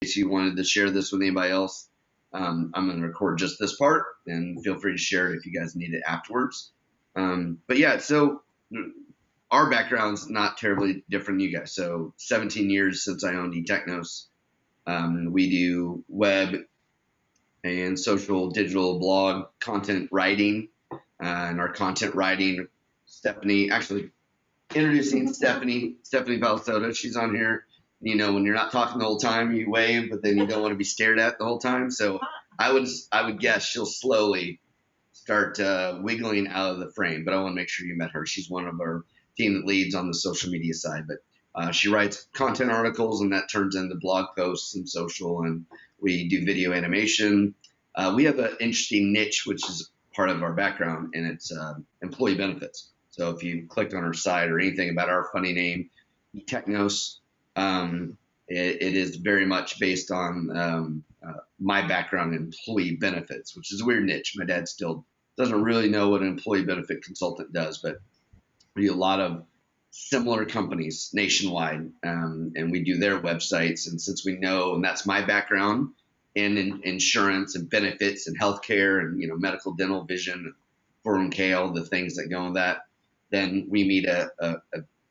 case you wanted to share this with anybody else, I'm going to record just this part, and feel free to share it if you guys need it afterwards. But yeah, so our background's not terribly different than you guys. So 17 years since I owned eTechnos. We do web and social, digital, blog content writing, and our content writing, Stephanie, actually introducing Stephanie Balsota. She's on here. You know, when you're not talking the whole time, you wave, but then you don't want to be stared at the whole time. So I would guess she'll slowly start wiggling out of the frame, but I want to make sure you met her. She's one of our team that leads on the social media side, but she writes content articles, and that turns into blog posts and social, and we do video animation. We have an interesting niche, which is part of our background, and it's employee benefits. So if you clicked on our site or anything about our funny name, eTechnos, it is very much based on my background in employee benefits, which is a weird niche. My dad still doesn't really know what an employee benefit consultant does, but we do a lot of similar companies nationwide, and we do their websites. And since we know, and that's my background in insurance and benefits and healthcare and, you know, medical, dental, vision, 401k, all the things that go in that, then we meet a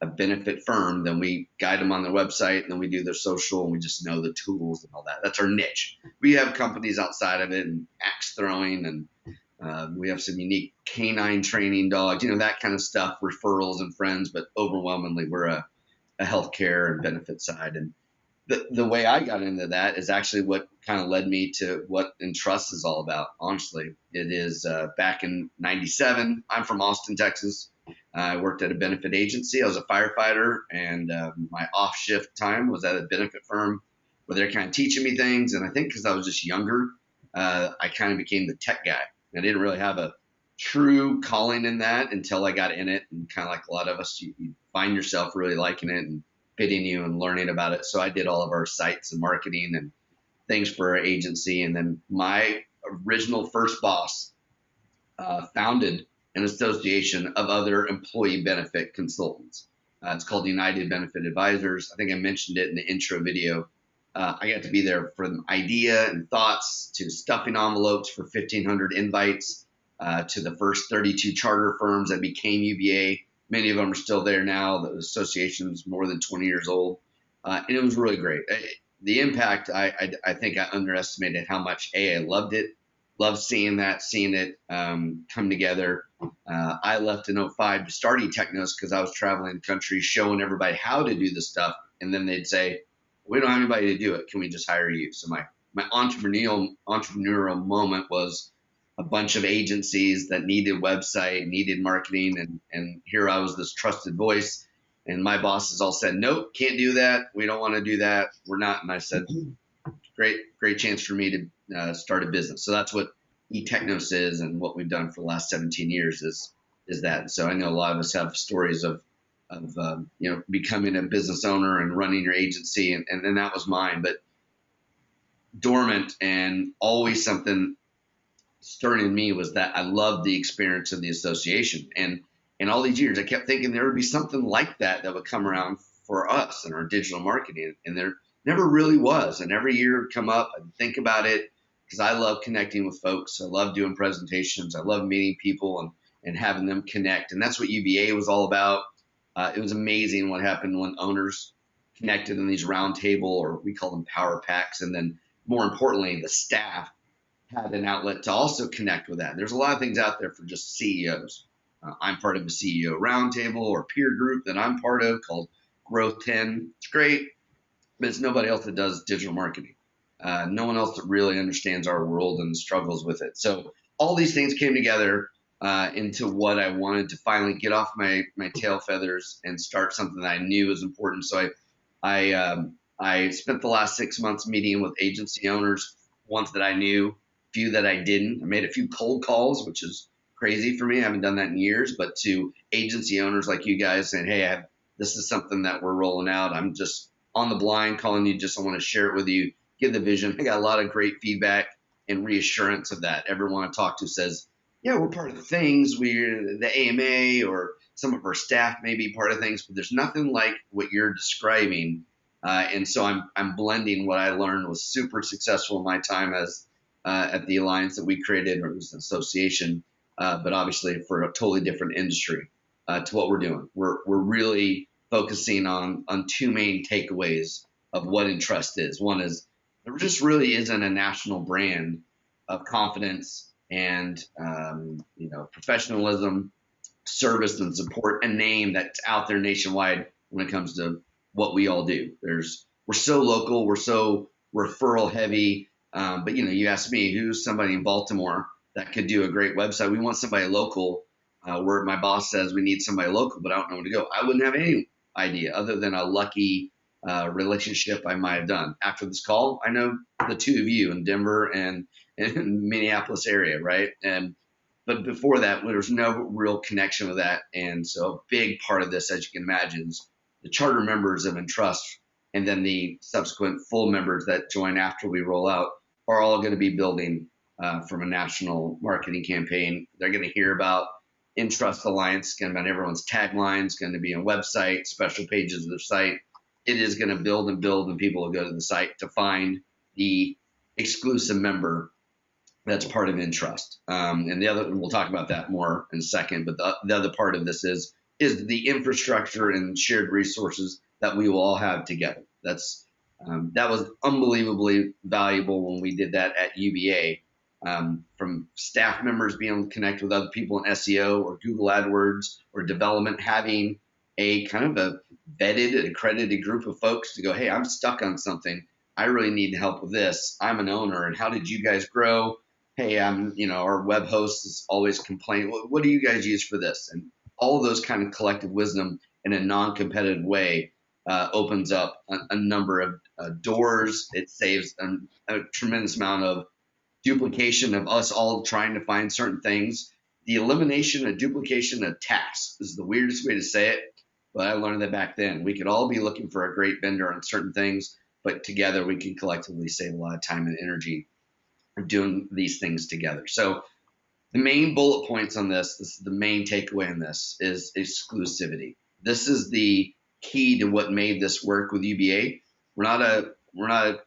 benefit firm, then we guide them on their website, and then we do their social, and we just know the tools and all that. That's our niche. We have companies outside of it, and axe throwing, and we have some unique canine training dogs, you know, that kind of stuff, referrals and friends, but overwhelmingly we're a healthcare and benefit side. And the way I got into that is actually what kind of led me to what ENTRUST is all about. Honestly, it is back in '97. I'm from Austin, Texas. I worked at a benefit agency. I was a firefighter, and my off shift time was at a benefit firm where they're kind of teaching me things. And I think because I was just younger, I kind of became the tech guy. I didn't really have a true calling in that until I got in it. And kind of like a lot of us, you find yourself really liking it and fitting you and learning about it. So I did all of our sites and marketing and things for our agency. And then my original first boss founded an association of other employee benefit consultants. It's called United Benefit Advisors. I think I mentioned it in the intro video. I got to be there from idea and thoughts to stuffing envelopes for 1,500 invites to the first 32 charter firms that became UBA. Many of them are still there now. The association is more than 20 years old. And it was really great. The impact, I think I underestimated how much, I loved it. Loved seeing it come together. I left in '05 to start eTechnos because I was traveling the country showing everybody how to do this stuff. And then they'd say, we don't have anybody to do it. Can we just hire you? So my entrepreneurial moment was a bunch of agencies that needed website, needed marketing, and here I was, this trusted voice. And my bosses all said, nope, can't do that. We don't want to do that. We're not. And I said, great chance for me to start a business. So that's what eTechnos is, and what we've done for the last 17 years is that. So I know a lot of us have stories of you know, becoming a business owner and running your agency, and then that was mine. But dormant and always something stirring in me was that I loved the experience of the association, and in all these years I kept thinking there would be something like that would come around for us and our digital marketing, and there never really was. And every year would come up, I'd think about it because I love connecting with folks. I love doing presentations. I love meeting people and having them connect, and that's what UBA was all about. It was amazing what happened when owners connected in these roundtable, or we call them power packs. And then more importantly, the staff had an outlet to also connect with that. There's a lot of things out there for just CEOs. I'm part of a CEO roundtable or peer group that I'm part of called Growth 10. It's great, but it's nobody else that does digital marketing. No one else that really understands our world and struggles with it. So all these things came together into what I wanted to finally get off my tail feathers and start something that I knew was important. So I spent the last 6 months meeting with agency owners, ones that I knew, few that I didn't. I made a few cold calls, which is crazy for me. I haven't done that in years, but to agency owners like you guys saying, hey, this is something that we're rolling out. I'm just on the blind calling you. I want to share it with you, give the vision. I got a lot of great feedback and reassurance of that. Everyone I talk to says, yeah, we're part of the things. We're the AMA, or some of our staff may be part of things, but there's nothing like what you're describing And so I'm blending what I learned was super successful in my time as at the alliance that we created, or it was an association, but obviously for a totally different industry to what we're doing. We're really focusing on two main takeaways of what ENTRUST is. One is there just really isn't a national brand of confidence and professionalism, service, and support, a name that's out there nationwide when it comes to what we all do. We're so local, we're so referral heavy. But you ask me, who's somebody in Baltimore that could do a great website? We want somebody local. Where my boss says we need somebody local, but I don't know where to go. I wouldn't have any idea other than a lucky relationship I might have done. After this call, I know the two of you in Denver and Minneapolis area, right? But before that, there was no real connection with that. And so a big part of this, as you can imagine, is the charter members of ENTRUST and then the subsequent full members that join after we roll out are all going to be building from a national marketing campaign. They're going to hear about ENTRUST Alliance, going to be on everyone's taglines, going to be on website, special pages of their site. It is going to build and build, and people will go to the site to find the exclusive member that's part of ENTRUST. And the other, we'll talk about that more in a second, but the other part of this is the infrastructure and shared resources that we will all have together. That was unbelievably valuable when we did that at UBA. From staff members being able to connect with other people in SEO or Google AdWords or development, having a kind of a vetted, accredited group of folks to go, hey, I'm stuck on something. I really need help with this. I'm an owner, and how did you guys grow? Hey, our web host is always complaining. What do you guys use for this? And all of those kind of collective wisdom in a non-competitive way opens up a number of doors. It saves a tremendous amount of duplication of us all trying to find certain things. The elimination of duplication of tasks is the weirdest way to say it, but I learned that back then. We could all be looking for a great vendor on certain things, but together we can collectively save a lot of time and energy doing these things together. So the main bullet points on this is the main takeaway on this, is exclusivity. This is the key to what made this work with UBA. We're not a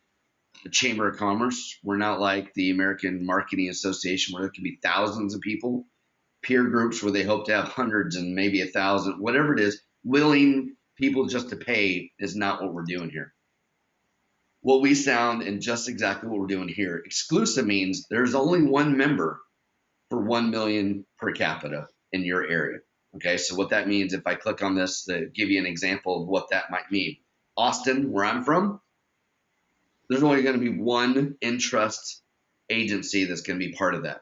Chamber of Commerce. We're not like the American Marketing Association where there can be thousands of people, peer groups where they hope to have hundreds and maybe 1,000, whatever it is. Willing people just to pay is not what we're doing here. What we sound and just exactly what we're doing here. Exclusive means there's only one member for 1 million per capita in your area. Okay, so what that means, if I click on this to give you an example of what that might mean. Austin, where I'm from, there's only going to be one ENTRUST agency that's going to be part of that.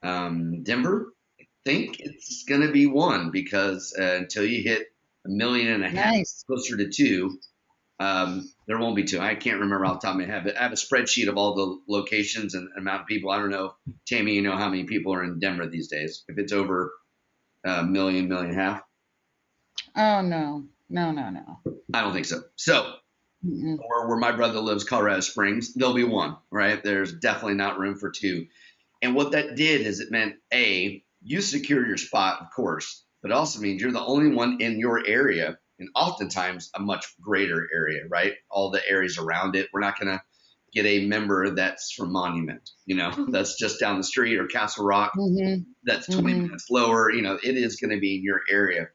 Denver, I think it's going to be one, because until you hit 1.5 million, nice, closer to 2, there won't be 2. I can't remember off the top of my head, but I have a spreadsheet of all the locations and amount of people. I don't know, Tammy, you know how many people are in Denver these days? If it's over 1 million, 1.5 million. Oh, no. I don't think so. So, or where my brother lives, Colorado Springs, there'll be 1, right? There's definitely not room for 2. And what that did is it meant, A, you secure your spot, of course, but it also means you're the only one in your area, and oftentimes a much greater area, right? All the areas around it. We're not going to get a member that's from Monument, that's just down the street, or Castle Rock, that's 20 minutes lower. It is going to be in your area.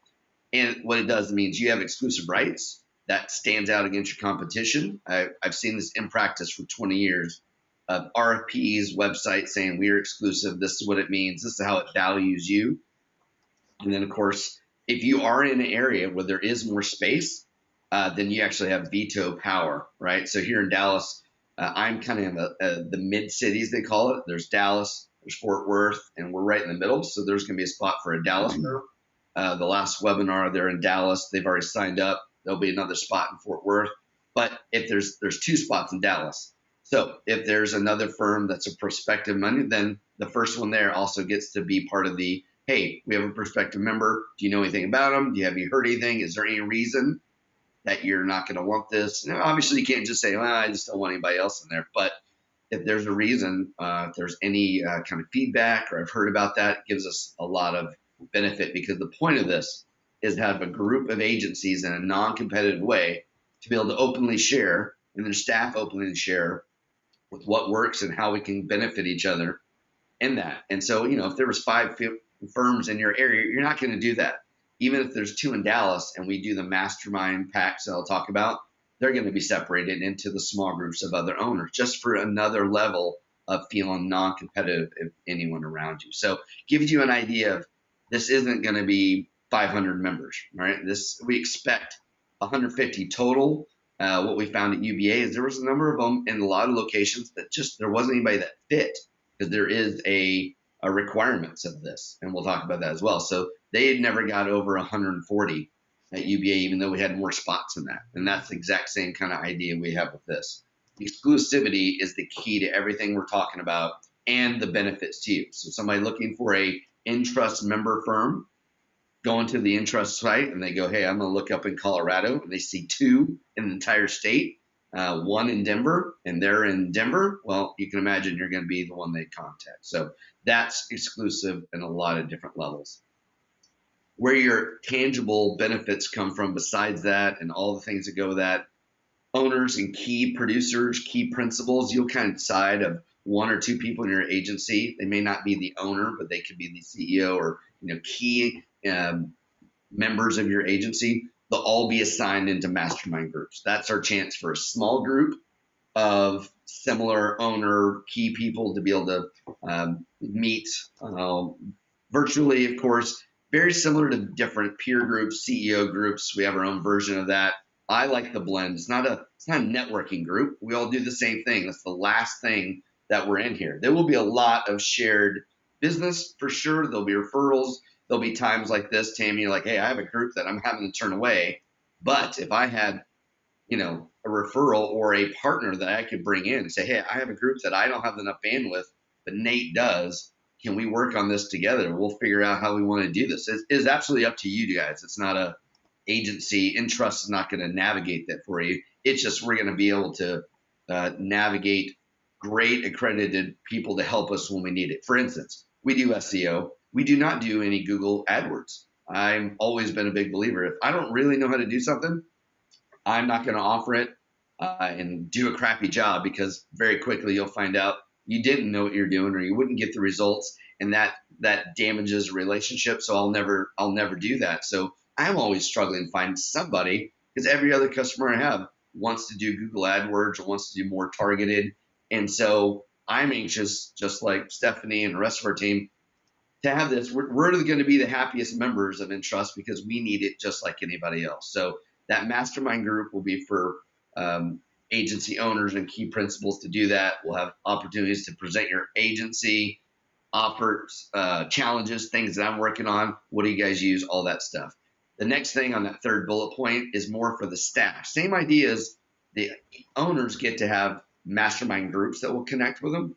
And what it does means you have exclusive rights that stands out against your competition. I've seen this in practice for 20 years of RFPs, websites saying we're exclusive. This is what it means. This is how it values you. And then, of course, if you are in an area where there is more space, then you actually have veto power, right? So here in Dallas, I'm kind of in the mid-cities, they call it. There's Dallas, there's Fort Worth, and we're right in the middle. So there's going to be a spot for a Dallas group. The last webinar, they're in Dallas. They've already signed up. There'll be another spot in Fort Worth. But if there's 2 spots in Dallas. So if there's another firm that's a prospective money, then the first one there also gets to be part of the, hey, we have a prospective member. Do you know anything about them? Have you heard anything? Is there any reason that you're not going to want this? Obviously, you can't just say, well, I just don't want anybody else in there. But if there's a reason, if there's any kind of feedback, or I've heard about that, it gives us a lot of benefit, because the point of this is to have a group of agencies in a non-competitive way to be able to openly share, and their staff openly share with what works and how we can benefit each other in that. And so, if there was 5 firms in your area, you're not going to do that. Even if there's 2 in Dallas and we do the mastermind packs that I'll talk about, they're going to be separated into the small groups of other owners just for another level of feeling non-competitive if anyone around you. So gives you an idea of this isn't going to be 500 members, right? We expect 150 total. What we found at UBA is there was a number of them in a lot of locations that just there wasn't anybody that fit, because there is a requirements of this, and we'll talk about that as well. So they had never got over 140 at UBA, even though we had more spots than that. And that's the exact same kind of idea we have with this. Exclusivity is the key to everything we're talking about and the benefits to you. So somebody looking for a ENTRUST member firm, going to the ENTRUST site and they go, hey, I'm going to look up in Colorado, and they see 2 in the entire state, 1 in Denver, and they're in Denver. Well, you can imagine you're going to be the one they contact. So that's exclusive in a lot of different levels. Where your tangible benefits come from besides that and all the things that go with that, owners and key producers, key principals, you'll kind of decide of 1 or 2 people in your agency. They may not be the owner, but they could be the CEO or key members of your agency. They'll all be assigned into mastermind groups. That's our chance for a small group of similar owner key people to be able to meet virtually, of course, very similar to different peer groups, CEO groups. We have our own version of that. I like the blend. It's not a networking group. We all do the same thing. That's the last thing that we're in here. There will be a lot of shared business for sure. There'll be referrals. There'll be times like this, Tammy, like, hey, I have a group that I'm having to turn away. But if I had, a referral or a partner that I could bring in and say, hey, I have a group that I don't have enough bandwidth, but Nate does. Can we work on this together? We'll figure out how we want to do this. It's absolutely up to you guys. It's not a agency. ENTRUST is not going to navigate that for you. It's just we're going to be able to navigate great accredited people to help us when we need it. For instance, we do SEO. We do not do any Google AdWords. I've always been a big believer. If I don't really know how to do something, I'm not going to offer it and do a crappy job, because very quickly you'll find out you didn't know what you're doing or you wouldn't get the results, and that damages a relationship. So I'll never do that. So I'm always struggling to find somebody, because every other customer I have wants to do Google AdWords or wants to do more targeted. And so I'm anxious, just like Stephanie and the rest of our team, to have this. We're going to be the happiest members of ENTRUST because we need it just like anybody else. So that mastermind group will be for agency owners and key principals to do that. We'll have opportunities to present your agency, offers, challenges, things that I'm working on. What do you guys use? All that stuff. The next thing on that 3rd bullet point is more for the staff. Same idea as the owners get to have mastermind groups that will connect with them.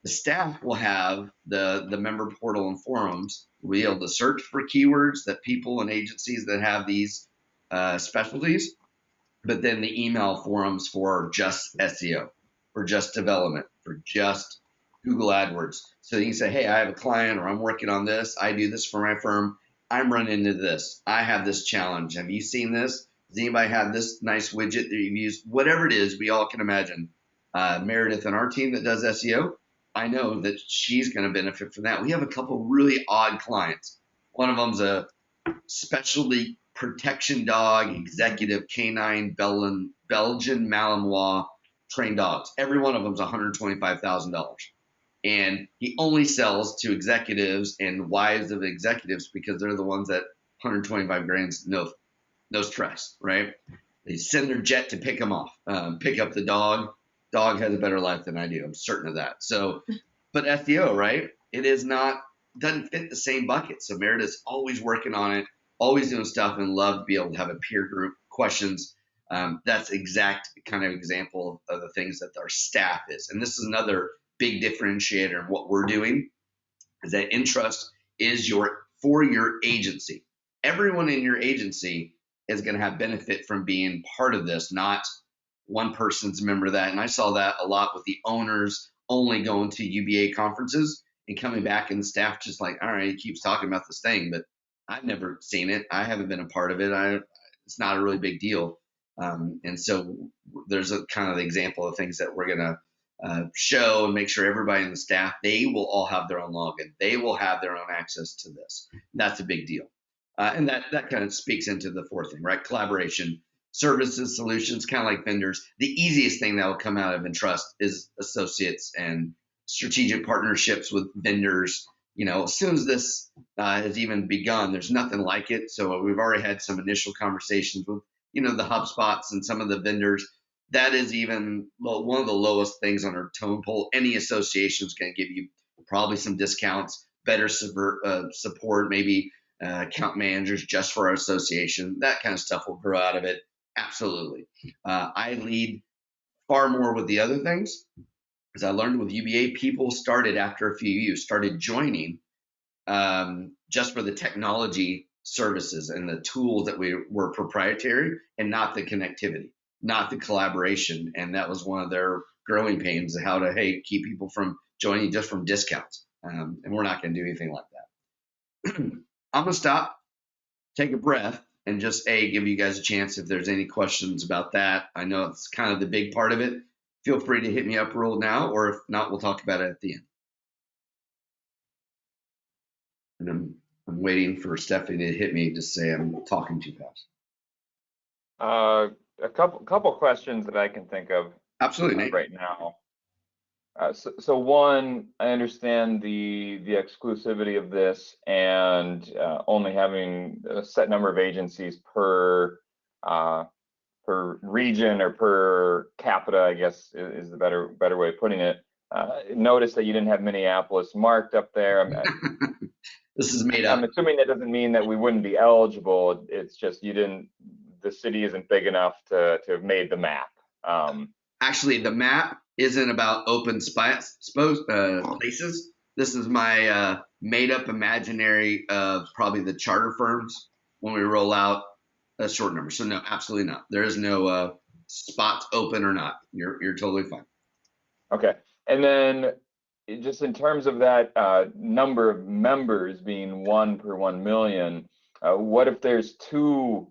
The staff will have the member portal and forums. We'll be able to search for keywords that people and agencies that have these specialties, but then the email forums for just SEO, for just development, for just Google AdWords. So you can say, hey, I have a client, or I'm working on this. I do this for my firm. I'm running into this. I have this challenge. Have you seen this? Does anybody have this nice widget that you've used? Whatever it is, we all can imagine. Meredith and our team that does SEO, I know that she's going to benefit from that. We have a couple really odd clients. One of them's a specialty protection dog, executive canine Belgian Malinois trained dogs. Every one of them's $125,000. And he only sells to executives and wives of executives because they're the ones that 125 grand's no stress, right? They send their jet to pick him off, pick up the dog. Dog has a better life than I do. I'm certain of that. So, but SEO, right? Doesn't fit the same bucket. So Meredith's always working on it, always doing stuff, and love to be able to have a peer group questions. That's exact kind of example of the things that our staff is. And this is another big differentiator in what we're doing, is that ENTRUST is for your agency. Everyone in your agency is going to have benefit from being part of this, not one person's a member of that. And I saw that a lot with the owners only going to UBA conferences and coming back, and the staff just like, all right, he keeps talking about this thing, but I've never seen it. I haven't been a part of it. It's not a really big deal. And so there's a kind of example of things that we're going to show and make sure everybody in the staff, they will all have their own login. They will have their own access to this. That's a big deal. And that kind of speaks into the fourth thing, right? Collaboration, services, solutions, kind of like vendors. The easiest thing that will come out of ENTRUST is associates and strategic partnerships with vendors. As soon as this has even begun, there's nothing like it. So we've already had some initial conversations with, the HubSpots and some of the vendors. That is even one of the lowest things on our tone pole. Any association is going to give you probably some discounts, better support, maybe account managers just for our association. That kind of stuff will grow out of it. Absolutely. I lead far more with the other things. As I learned with UBA, people started after a few years, started joining just for the technology services and the tools that were proprietary and not the connectivity, not the collaboration. And that was one of their growing pains, how to, keep people from joining just from discounts. And we're not going to do anything like that. I'm going to stop, take a breath, and just give you guys a chance if there's any questions about that. I know it's kind of the big part of it. Feel free to hit me up real now, or if not, we'll talk about it at the end. And I'm waiting for Stephanie to hit me to say I'm talking too fast. A couple questions that I can think of. Absolutely, Nate. Right now. So one, I understand the exclusivity of this and only having a set number of agencies per region or per capita, I guess is the better way of putting it. Notice that you didn't have Minneapolis marked up there. This is made up. I'm assuming that doesn't mean that we wouldn't be eligible. It's just the city isn't big enough to have made the map. Actually, the map isn't about open places. This is my made up imaginary of probably the charter firms when we roll out a short number. So no, absolutely not. There is no spots open or not. You're totally fine. Okay. And then just in terms of that number of members being 1 per 1 million, what if there's 2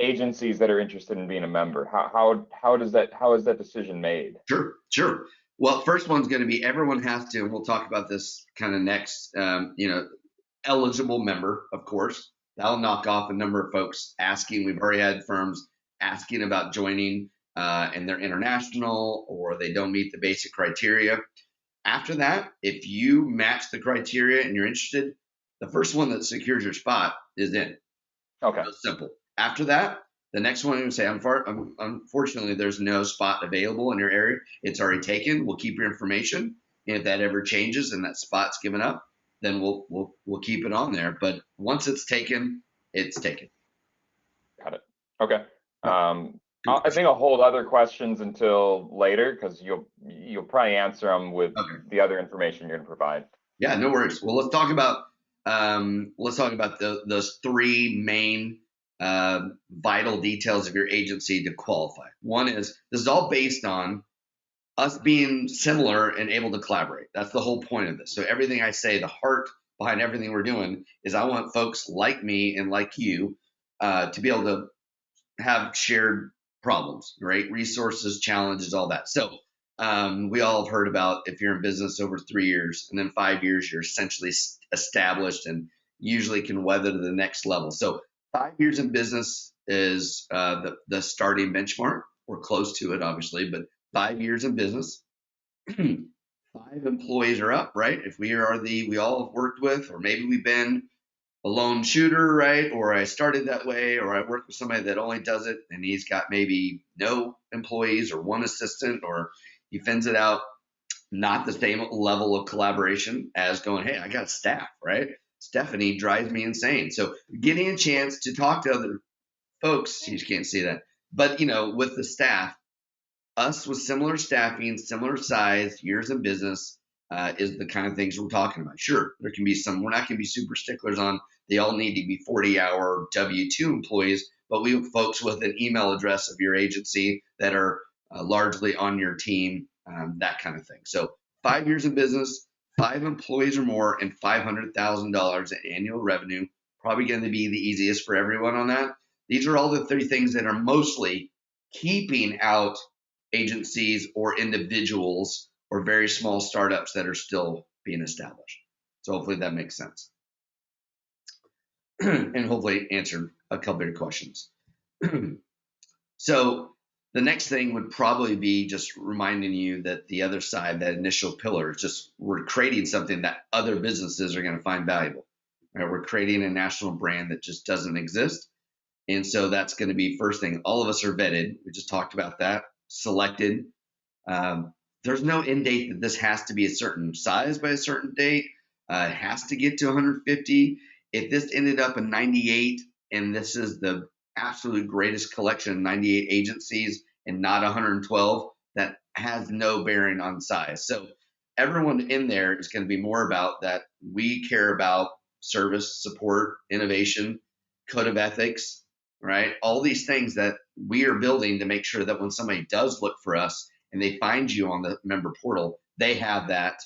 agencies that are interested in being a member? How is that decision made? Sure. Well, first one's going to be everyone has to, and we'll talk about this kind of next, eligible member, of course. That'll knock off a number of folks asking. We've already had firms asking about joining and they're international or they don't meet the basic criteria. After that, if you match the criteria and you're interested, the first one that secures your spot is in. Okay. It's simple. After that, the next one you say, unfortunately, there's no spot available in your area. It's already taken. We'll keep your information. And if that ever changes and that spot's given up, then we'll keep it on there. But once it's taken, it's taken. Got it. Okay. I think I'll hold other questions until later because you'll probably answer them with the other information you're going to provide. Yeah, no worries. Well, let's talk about those 3 main vital details of your agency to qualify. One is this is all based on us being similar and able to collaborate. That's the whole point of this. So everything I say, the heart behind everything we're doing is I want folks like me and like you to be able to have shared problems, right? Resources, challenges, all that. So we all have heard about if you're in business over 3 years and then 5 years, you're essentially established and usually can weather to the next level. So 5 years in business is the starting benchmark. We're close to it, obviously, but 5 years in business, 5 employees are up, right? If we all have worked with, or maybe we've been a lone shooter, right? Or I started that way, or I work with somebody that only does it and he's got maybe no employees or 1 assistant, or he fends it out. Not the same level of collaboration as going, hey, I got staff, right? Stephanie drives me insane. So getting a chance to talk to other folks, you can't see that, but with the staff, us with similar staffing, similar size, years in business is the kind of things we're talking about. Sure, there can be some, we're not going to be super sticklers on they all need to be 40-hour W-2 employees, but we have folks with an email address of your agency that are largely on your team, that kind of thing. So 5 years in business, 5 employees or more, and $500,000 in annual revenue, probably going to be the easiest for everyone on that. These are all the 3 things that are mostly keeping out agencies or individuals or very small startups that are still being established. So hopefully that makes sense. And hopefully answered a couple of your questions. So the next thing would probably be just reminding you that the other side, that initial pillar, is just we're creating something that other businesses are going to find valuable. Right? We're creating a national brand that just doesn't exist. And so that's going to be first thing. All of us are vetted. We just talked about that. Selected. There's no end date that this has to be a certain size by a certain date. It has to get to 150. If this ended up in 98 and this is the absolute greatest collection of 98 agencies and not 112, that has no bearing on size. So everyone in there is going to be more about that. We care about service, support, innovation, code of ethics, right? All these things that we are building to make sure that when somebody does look for us and they find you on the member portal, they have that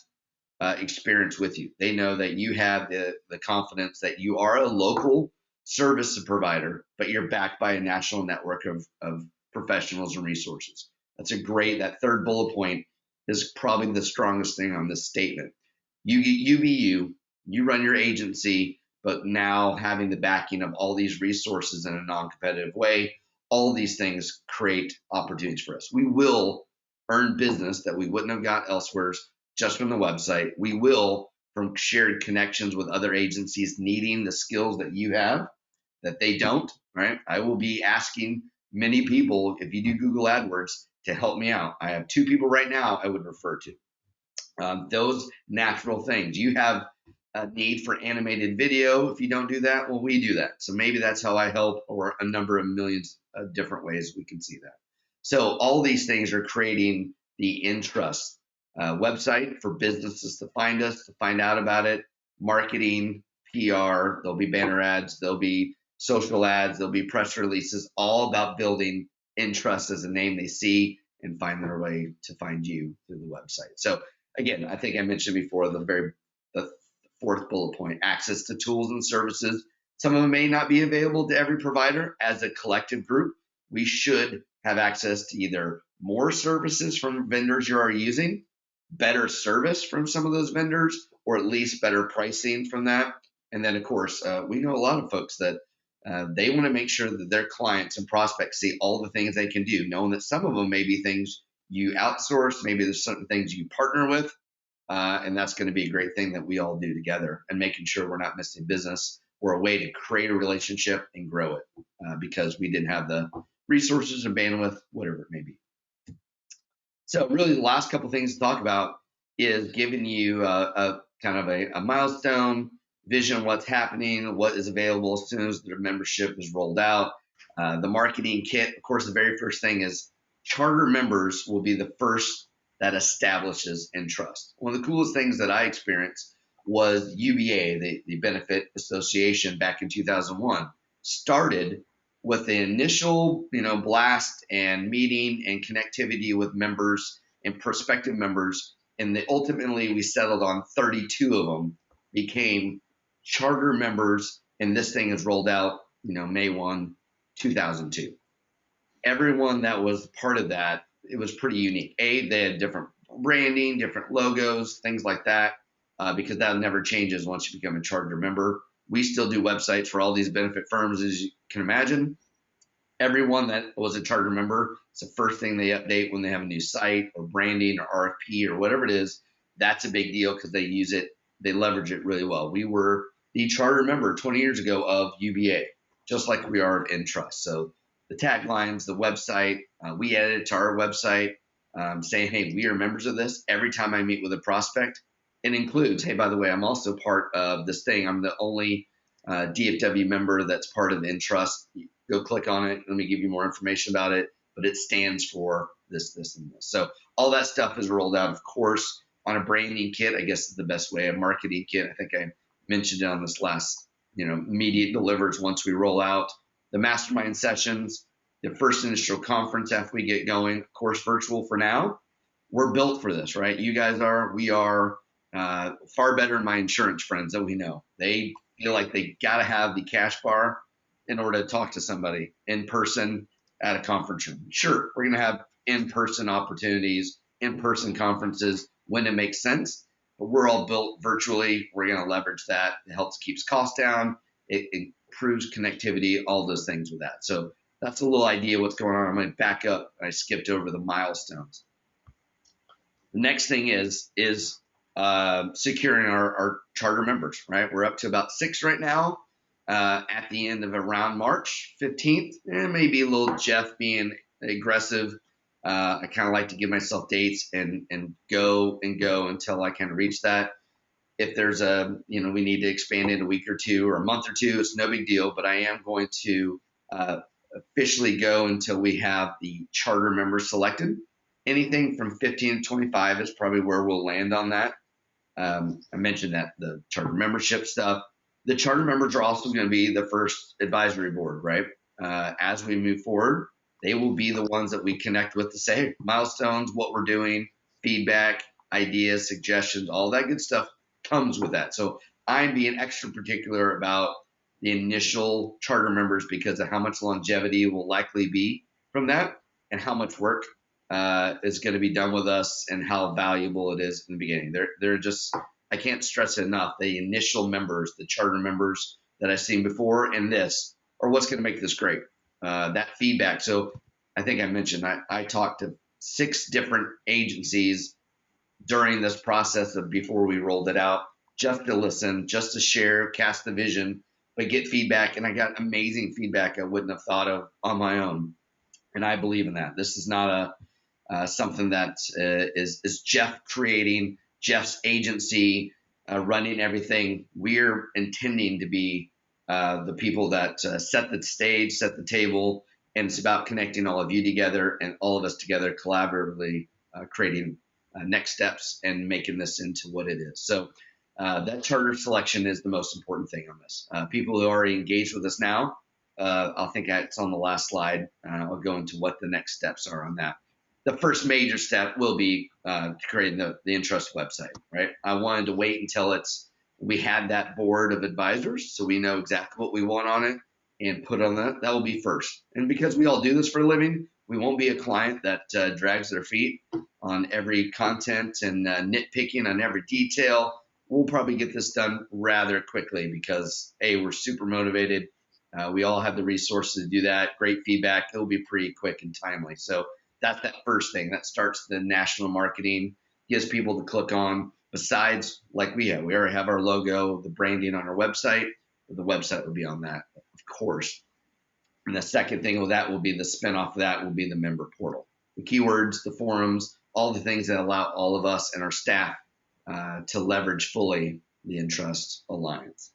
experience with you. They know that you have the confidence that you are a local service provider, but you're backed by a national network of professionals and resources. That's that third bullet point is probably the strongest thing on this statement. You be you, you run your agency, but now having the backing of all these resources in a non-competitive way, all these things create opportunities for us. We will earn business that we wouldn't have got elsewhere just from the website. We will from shared connections with other agencies needing the skills that you have that they don't, right? I will be asking many people, if you do Google AdWords, to help me out. I have 2 people right now I would refer to. Those natural things. You have a need for animated video. If you don't do that, well, we do that. So maybe that's how I help, or a number of millions of different ways we can see that. So all these things are creating the ENTRUST website for businesses to find us, to find out about it, marketing, PR, there'll be banner ads, there'll be social ads, there'll be press releases, all about building ENTRUST as a name they see and find their way to find you through the website. So again, I think I mentioned before the 4th bullet point, access to tools and services. Some of them may not be available to every provider. As a collective group, we should have access to either more services from vendors you're already using, better service from some of those vendors, or at least better pricing from that. And then, of course, we know a lot of folks that they want to make sure that their clients and prospects see all the things they can do, knowing that some of them may be things you outsource, maybe there's certain things you partner with, and that's going to be a great thing that we all do together, and making sure we're not missing business or a way to create a relationship and grow it because we didn't have the resources or bandwidth, whatever it may be. So really the last couple things to talk about is giving you a kind of a milestone vision of what's happening, what is available as soon as the membership is rolled out. The marketing kit, of course, the very first thing is charter members will be the first that establishes ENTRUST. One of the coolest things that I experienced was UBA, the Benefit Association back in 2001, started with the initial blast and meeting and connectivity with members and prospective members, and ultimately we settled on 32 of them became charter members, and this thing is rolled out May 1, 2002. Everyone that was part of that, it was pretty unique. They had different branding, different logos, things like that, because that never changes once you become a charter member. We still do websites for all these benefit firms, as you can imagine. Everyone that was a charter member, it's the first thing they update when they have a new site or branding or RFP or whatever it is. That's a big deal because they use it, they leverage it really well. We were the charter member 20 years ago of UBA, just like we are of ENTRUST. So the taglines, the website, we added it to our website saying, hey, we are members of this. Every time I meet with a prospect, it includes, hey, by the way, I'm also part of this thing. I'm the only DFW member that's part of ENTRUST. Go click on it. Let me give you more information about it. But it stands for this, this, and this. So all that stuff is rolled out, of course, on a branding kit. I guess is the best way, a marketing kit. I think I mentioned it on this last, immediate delivers once we roll out. The mastermind sessions, the first initial conference after we get going, of course, virtual for now. We're built for this, right? You guys are, we are far better than my insurance friends that we know. They feel like they got to have the cash bar in order to talk to somebody in person. at a conference room. Sure, we're going to have in-person opportunities, in-person conferences when it makes sense, but we're all built virtually. We're going to leverage that. It helps keeps costs down. It improves connectivity, all those things with that. So that's a little idea of what's going on. I'm going to back up. I skipped over the milestones. The next thing is securing our charter members, right? We're up to about 6 right now. At the end of around March 15th, and maybe a little Jeff being aggressive. I kind of like to give myself dates and go until I can reach that. If there's we need to expand in a week or two or a month or two, it's no big deal, but I am going to officially go until we have the charter members selected. Anything from 15 to 25 is probably where we'll land on that. I mentioned that the charter membership stuff. The charter members are also going to be the first advisory board, right? As we move forward, they will be the ones that we connect with to say, hey, milestones, what we're doing, feedback, ideas, suggestions, all that good stuff comes with that. So I'm being extra particular about the initial charter members because of how much longevity will likely be from that and how much work is going to be done with us and how valuable it is in the beginning. They're just, I can't stress it enough. The initial members, the charter members that I've seen before and this are what's going to make this great. That feedback. So I think I mentioned I talked to 6 different agencies during this process of before we rolled it out, just to listen, just to share, cast the vision, but get feedback. And I got amazing feedback I wouldn't have thought of on my own. And I believe in that. This is not something that is Jeff creating, Jeff's agency running everything. We're intending to be the people that set the stage, set the table, and it's about connecting all of you together and all of us together collaboratively, creating next steps and making this into what it is. So that charter selection is the most important thing on this. People who are already engaged with us now, I think it's on the last slide. I'll go into what the next steps are on that. The first major step will be creating the ENTRUST website, right? I wanted to wait until we had that board of advisors so we know exactly what we want on it and put on that. That will be first. And because we all do this for a living, we won't be a client that drags their feet on every content and nitpicking on every detail. We'll probably get this done rather quickly because, A, we're super motivated. We all have the resources to do that. Great feedback. It'll be pretty quick and timely. So that's that first thing. That starts the national marketing, gives people to click on. Besides, like we already have our logo, the branding on our website. The website will be on that, of course. And the second thing with that will be the spin-off of that will be the member portal. The keywords, the forums, all the things that allow all of us and our staff to leverage fully the ENTRUST Alliance.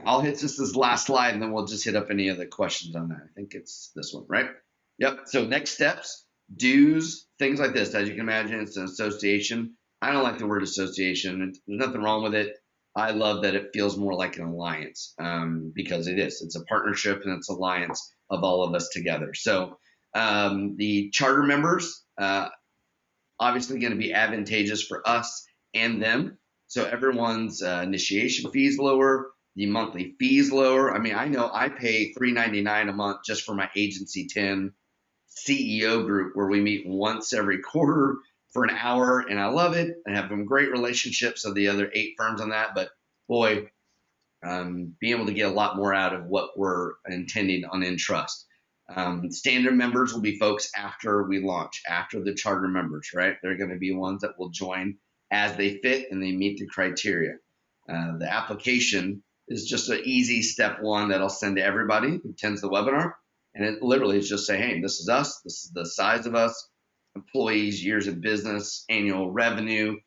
I'll hit just this last slide and then we'll just hit up any other questions on that. I think it's this one, right? Yep. So next steps, dues, things like this. As you can imagine, it's an association. I don't like the word association. There's nothing wrong with it. I love that it feels more like an alliance because it is. It's a partnership and it's an alliance of all of us together. So the charter members, obviously going to be advantageous for us and them. So everyone's initiation fees lower, the monthly fees lower. I mean, I know I pay $3.99 a month just for my Agency 10 CEO group where we meet once every quarter for an hour, and I love it. I have some great relationships of the other 8 firms on that, but boy, being able to get a lot more out of what we're intending on ENTRUST. Standard members will be folks after we launch, after the charter members, right? They're going to be ones that will join as they fit and they meet the criteria. The application is just an easy step 1 that I'll send to everybody who attends the webinar. And it literally is just say, hey, this is us. This is the size of us, employees, years of business, annual revenue,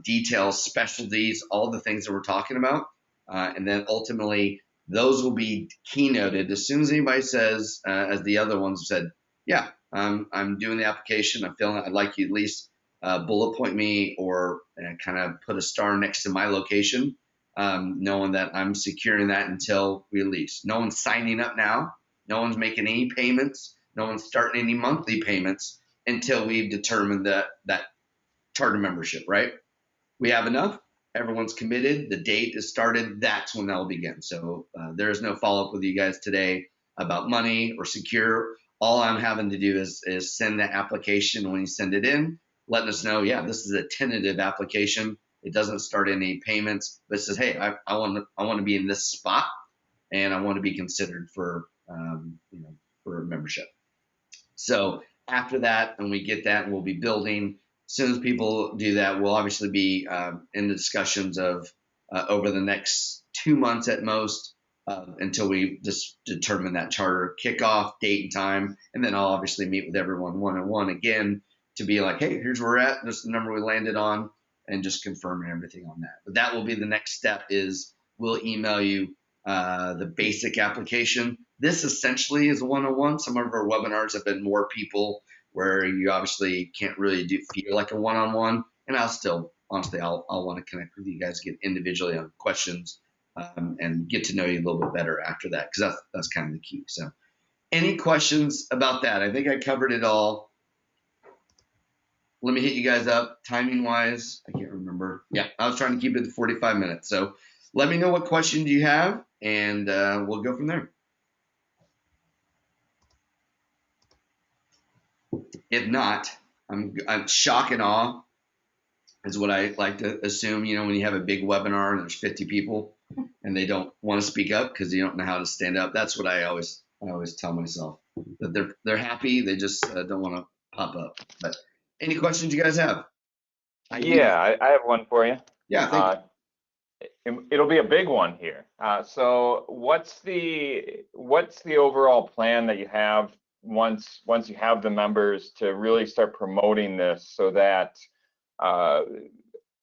details, specialties, all the things that we're talking about. And then ultimately, those will be keynoted as soon as anybody says, as the other ones said, yeah, I'm doing the application. I'm feeling it. I'd like you at least bullet point me or kind of put a star next to my location, knowing that I'm securing that until release. No one's signing up now. No one's making any payments. No one's starting any monthly payments until we've determined that charter membership, right? We have enough. Everyone's committed. The date is started. That's when that'll begin. So there is no follow-up with you guys today. about money or secure. All I'm having to do is send that application. When you send it in, letting us know, yeah, this is a tentative application. It doesn't start any payments, but it says, hey, I want to be in this spot, and I want to be considered for for membership. So after that, and we get that, and we'll be building. As soon as people do that, we'll obviously be in the discussions of over the next 2 months at most, until we just determine that charter kickoff date and time. And then I'll obviously meet with everyone one-on-one again to be like, hey, here's where we're at. This is the number we landed on, and just confirming everything on that. But that will be the next step. Is we'll email you the basic application. This essentially is a one-on-one. Some of our webinars have been more people where you obviously can't really feel like a one-on-one. And I'll still, honestly, I'll want to connect with you guys, get individually on questions, and get to know you a little bit better after that, because that's kind of the key. So any questions about that? I think I covered it all. Let me hit you guys up timing wise. I can't remember. Yeah, I was trying to keep it to 45 minutes. So let me know what questions you have, and we'll go from there. If not, I'm shock and awe is what I like to assume. When you have a big webinar and there's 50 people and they don't want to speak up because they don't know how to stand up. That's what I always tell myself, that they're happy. They just don't want to pop up. But any questions you guys have? I have one for you. Yeah, thank you. It'll be a big one here. So what's the overall plan that you have once you have the members to really start promoting this, so that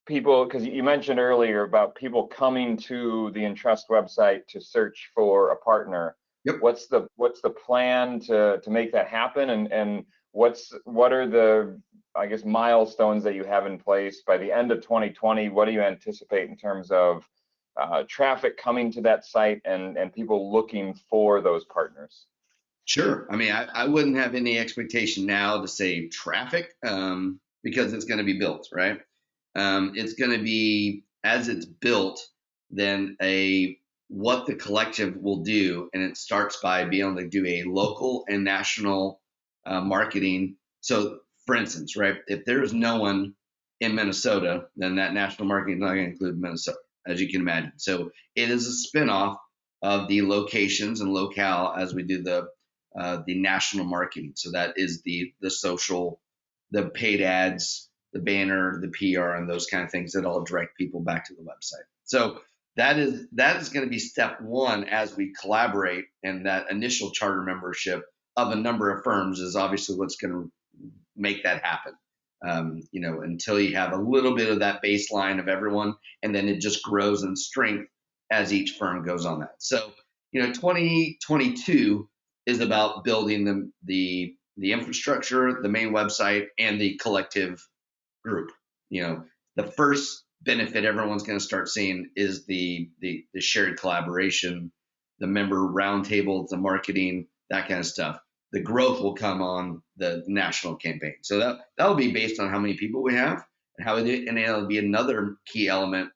people, because you mentioned earlier about people coming to the ENTRUST website to search for a partner. Yep. What's the plan to make that happen, and what are the, I guess, milestones that you have in place by the end of 2020? What do you anticipate in terms of traffic coming to that site and people looking for those partners? Sure. I mean, I wouldn't have any expectation now to say traffic, because it's going to be built, right? It's going to be, as it's built, then what the collective will do, and it starts by being able to do a local and national marketing. So, for instance, right, if there is no one in Minnesota, then that national marketing is not going to include Minnesota, as you can imagine. So it is a spinoff of the locations and locale as we do the national marketing. So that is the social, the paid ads, the banner, the PR, and those kind of things that all direct people back to the website. So that is going to be step one as we collaborate, and that initial charter membership of a number of firms is obviously what's going to make that happen. Until you have a little bit of that baseline of everyone, and then it just grows in strength as each firm goes on that. So 2022 is about building the infrastructure, the main website, and the collective group. The first benefit everyone's going to start seeing is the shared collaboration, the member roundtables, the marketing, that kind of stuff. The growth will come on the national campaign. So that will be based on how many people we have and how we do it, and it'll be another key element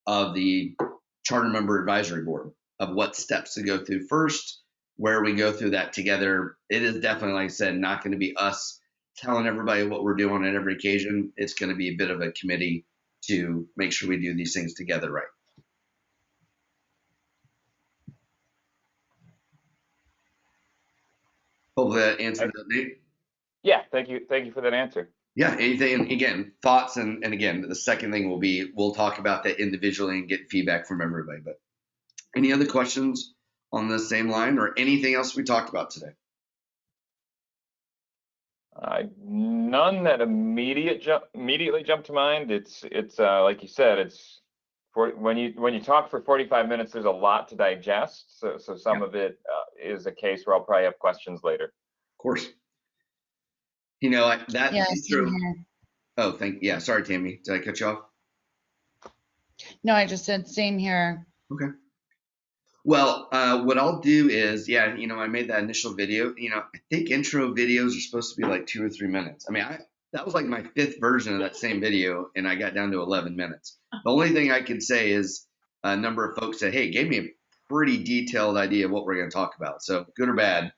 of the charter member advisory board of what steps to go through first, where we go through that together. It is definitely, like I said, not going to be us telling everybody what we're doing at every occasion. It's going to be a bit of a committee to make sure we do these things together right. Hopefully that answered that, Nate. Yeah, thank you for that answer. Yeah, anything, and again, thoughts, and again, the second thing will be, we'll talk about that individually and get feedback from everybody. But any other questions on the same line, or anything else we talked about today? None that immediately jump to mind. It's like you said, when you talk for 45 minutes, there's a lot to digest. So some of it is a case where I'll probably have questions later. Of course. That intro. Oh, sorry, Tammy. Did I cut you off? No, I just said same here. Okay. Well, what I'll do is, I made that initial video. I think intro videos are supposed to be like 2 or 3 minutes. I mean, that was like my 5th version of that same video, and I got down to 11 minutes. The only thing I could say is a number of folks said, hey, it gave me a pretty detailed idea of what we're going to talk about. So good or bad.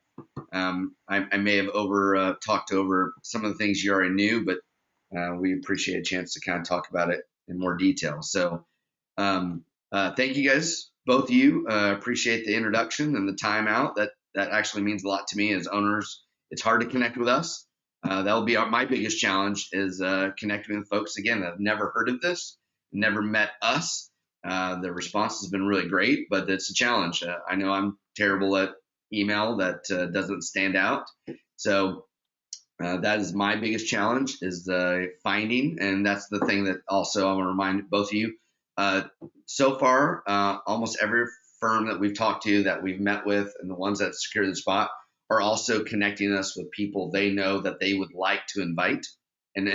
I may have talked over some of the things you already knew, but we appreciate a chance to kind of talk about it in more detail. So thank you guys, both of you. Appreciate the introduction and the time out. That actually means a lot to me as owners. It's hard to connect with us. That'll be my biggest challenge is connecting with folks again that have never heard of this, never met us. The response has been really great, but it's a challenge. I know I'm terrible at email that doesn't stand out. So that is my biggest challenge is finding, and that's the thing that also I want to remind both of you. So far, almost every firm that we've talked to, that we've met with, and the ones that secure the spot are also connecting us with people they know that they would like to invite. And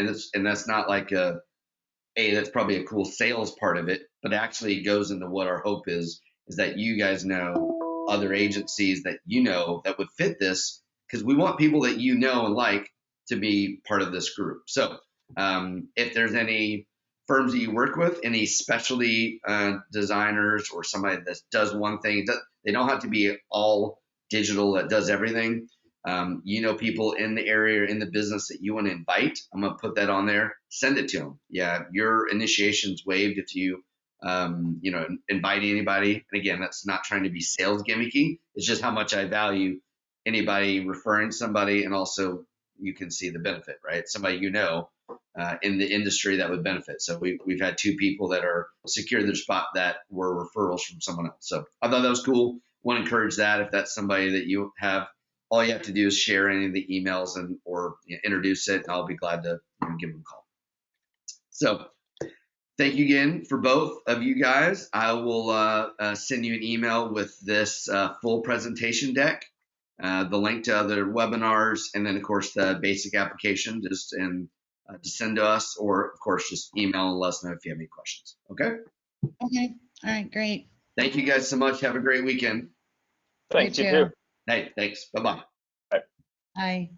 that's not like that's probably a cool sales part of it, but actually it goes into what our hope is that you guys know other agencies that you know that would fit this, because we want people that you know and like to be part of this group. So if there's any firms that you work with, any specialty designers or somebody that does one thing, they don't have to be all digital that does everything. You know, people in the area or in the business that you want to invite, I'm going to put that on there. Send it to them. Yeah, your initiation's waived if you, invite anybody. And again, that's not trying to be sales gimmicky. It's just how much I value anybody referring somebody, and also you can see the benefit, right? Somebody you know in the industry that would benefit. So we've had 2 people that are secured their spot that were referrals from someone else. So I thought that was cool. Want to encourage that if that's somebody that you have. All you have to do is share any of the emails or introduce it, and I'll be glad to give them a call. So thank you again for both of you guys. I will send you an email with this full presentation deck, the link to other webinars, and then, of course, the basic application to send to us, or, of course, just email and let us know if you have any questions. Okay? Okay. All right. Great. Thank you guys so much. Have a great weekend. Thanks, you You too. too. Hey, thanks. Bye-bye. Bye.